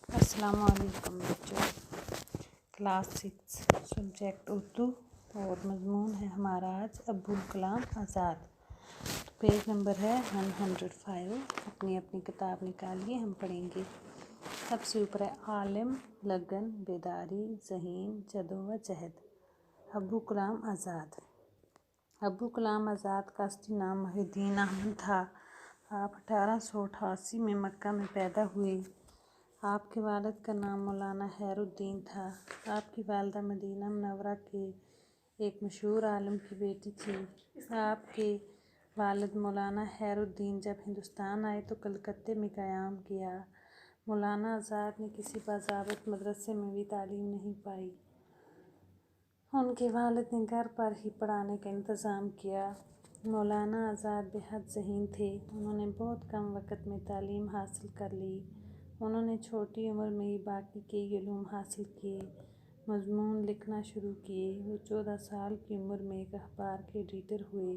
السلام علیکم بچوں، کلاس 6 سبجیکٹ اردو اور مضمون ہے ہمارا آج ابوالکلام آزاد۔ پیج نمبر ہے 105۔ اپنی کتاب نکالیے، ہم پڑھیں گے۔ سب سے اوپر ہے عالم، لگن، بیداری، ذہین، جدوجہد۔ ابوالکلام آزاد۔ ابوالکلام آزاد کا اصلی نام محی الدین احمد تھا۔ آپ 1888 میں مکہ میں پیدا ہوئے۔ آپ کے والد کا نام مولانا خیر الدین تھا۔ آپ کی والدہ مدینہ منورہ کے ایک مشہور عالم کی بیٹی تھی۔ آپ کے والد مولانا خیر الدین جب ہندوستان آئے تو کلکتہ میں قیام کیا۔ مولانا آزاد نے کسی باضابط مدرسے میں بھی تعلیم نہیں پائی۔ ان کے والد نے گھر پر ہی پڑھانے کا انتظام کیا۔ مولانا آزاد بےحد ذہین تھے۔ انہوں نے بہت کم وقت میں تعلیم حاصل کر لی۔ انہوں نے چھوٹی عمر میں ہی باقی کئی علوم حاصل کیے، مضمون لکھنا شروع کیے۔ وہ 14 سال کی عمر میں ایک اخبار کے ایڈیٹر ہوئے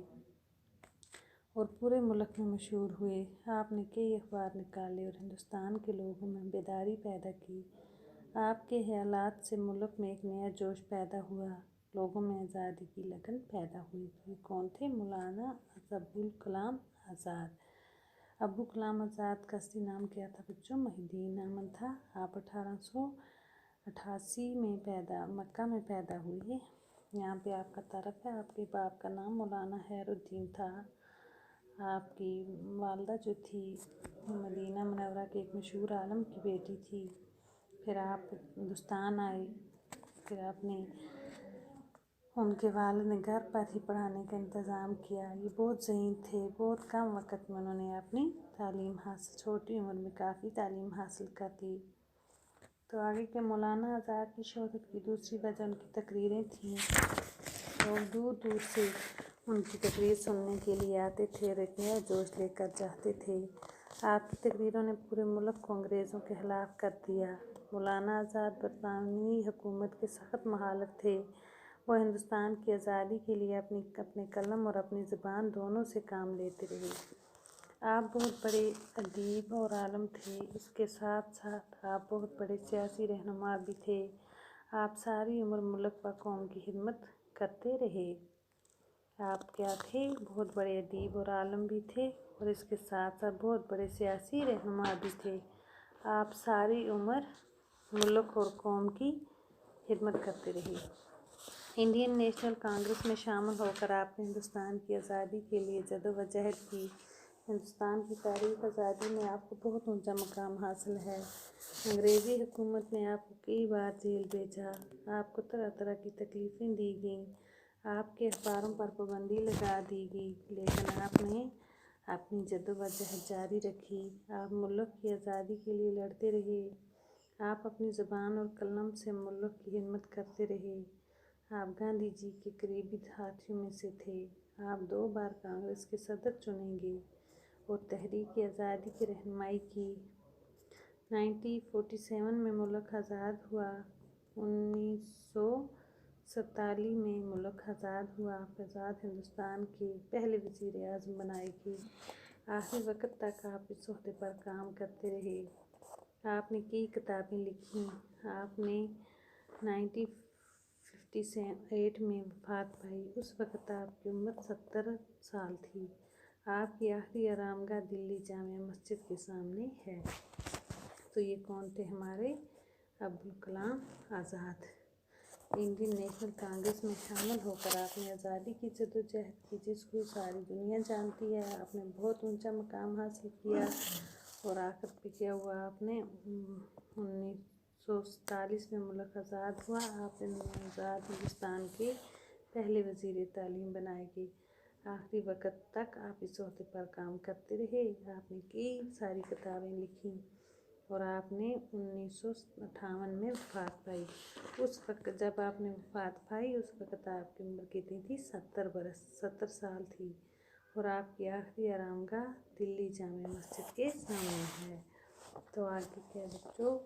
اور پورے ملک میں مشہور ہوئے۔ آپ نے کئی اخبار نکالے اور ہندوستان کے لوگوں میں بیداری پیدا کی۔ آپ کے خیالات سے ملک میں ایک نیا جوش پیدا ہوا، لوگوں میں آزادی کی لگن پیدا ہوئی۔ یہ کون تھے؟ مولانا ابوالکلام آزاد۔ ابوالکلام آزاد کا اصلی نام کیا تھا بچوں؟ محی الدین احمد تھا۔ آپ 1888 میں مکہ میں پیدا ہوئے۔ یہاں پہ آپ کا تعارف ہے۔ آپ کے باپ کا نام مولانا خیر الدین تھا۔ آپ کی والدہ جو تھی مدینہ منورہ کے ایک مشہور عالم کی بیٹی تھی۔ پھر آپ ہندوستان آئے۔ پھر ان کے والد نے گھر پر ہی پڑھانے کا انتظام کیا۔ یہ بہت ذہین تھے۔ بہت کم وقت میں انہوں نے اپنی چھوٹی عمر میں کافی تعلیم حاصل کر لی۔ تو آگے کے مولانا آزاد کی شہرت کی دوسری وجہ ان کی تقریریں تھیں۔ لوگ دور دور سے ان کی تقریر سننے کے لیے آتے تھے اور ایک نیا جوش لے کر جاتے تھے۔ آپ کی تقریروں نے پورے ملک کو انگریزوں کے خلاف کر دیا۔ مولانا آزاد برطانوی حکومت کے سخت مخالف تھے۔ وہ ہندوستان کی آزادی کے لیے اپنے قلم اور اپنی زبان دونوں سے کام لیتے رہے۔ آپ بہت بڑے ادیب اور عالم تھے۔ اس کے ساتھ ساتھ آپ بہت بڑے سیاسی رہنما بھی تھے۔ آپ ساری عمر ملک و قوم کی خدمت کرتے رہے۔ آپ کیا تھے؟ بہت بڑے ادیب اور عالم بھی تھے اور اس کے ساتھ ساتھ بہت بڑے سیاسی رہنما بھی تھے۔ آپ ساری عمر ملک اور قوم کی خدمت کرتے رہے۔ انڈین نیشنل کانگریس میں شامل ہو کر آپ نے ہندوستان کی آزادی کے لیے جدوجہد کی۔ ہندوستان کی تاریخ آزادی میں آپ کو بہت اونچا مقام حاصل ہے۔ انگریزی حکومت نے آپ کو کئی بار جیل بھیجا۔ آپ کو طرح طرح کی تکلیفیں دی گئیں۔ آپ کے اخباروں پر پابندی لگا دی گئی، لیکن آپ نے اپنی جدوجہد جاری رکھی۔ آپ ملک کی آزادی کے لیے لڑتے رہے۔ آپ اپنی زبان اور قلم سے ملک کی خدمت کرتے رہے۔ آپ گاندھی جی کے قریبی ساتھیوں میں سے تھے۔ آپ 2 بار کانگریس کے صدر چنے گئے اور تحریک آزادی کی رہنمائی کی۔ 1947 میں ملک آزاد ہوا۔ 1947 میں ملک آزاد ہوا۔ آپ آزاد ہندوستان کے پہلے وزیر اعظم بنائے گئے۔ آخری وقت تک آپ اس عہدے پر کام کرتے رہے۔ آپ نے کئی کتابیں لکھیں۔ آپ نے 1958 میں وفات پائی۔ اس وقت آپ کی عمر 70 سال تھی۔ آپ کی آخری آرام گاہ دلی جامع مسجد کے سامنے ہے۔ تو یہ کون تھے ہمارے؟ ابوالکلام آزاد۔ انڈین نیشنل کانگریس میں شامل ہو کر آپ نے آزادی کی جدوجہد کی، جس کو ساری دنیا جانتی ہے۔ آپ نے بہت اونچا مقام حاصل کیا اور آخر پہ کیا ہوا؟ آپ نے 1947 میں ملک آزاد ہوا۔ آپ آزاد ہندوستان کے پہلے وزیر تعلیم بنائے گئے۔ آخری وقت تک آپ اس عہدے پر کام کرتے رہے۔ آپ نے کئی ساری کتابیں لکھیں اور آپ نے 1958 میں وفات پائی۔ اس وقت جب آپ نے وفات پائی، اس وقت آپ کی عمر کتنی تھی؟ 70 سال تھی اور آپ کی آخری آرام گاہ دلی جامع مسجد کے سامنے ہے۔ تو آگے کیا بچوں؟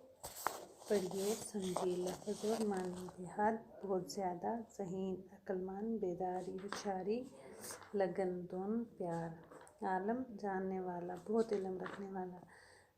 پڑھیے اور سمجھیے۔ لفظ اور معنی: بےحد، بہت زیادہ، ذہین، عقل مند، بیداری، ہوشیاری، لگن، پیار۔ عالم، جاننے والا، بہت علم رکھنے والا۔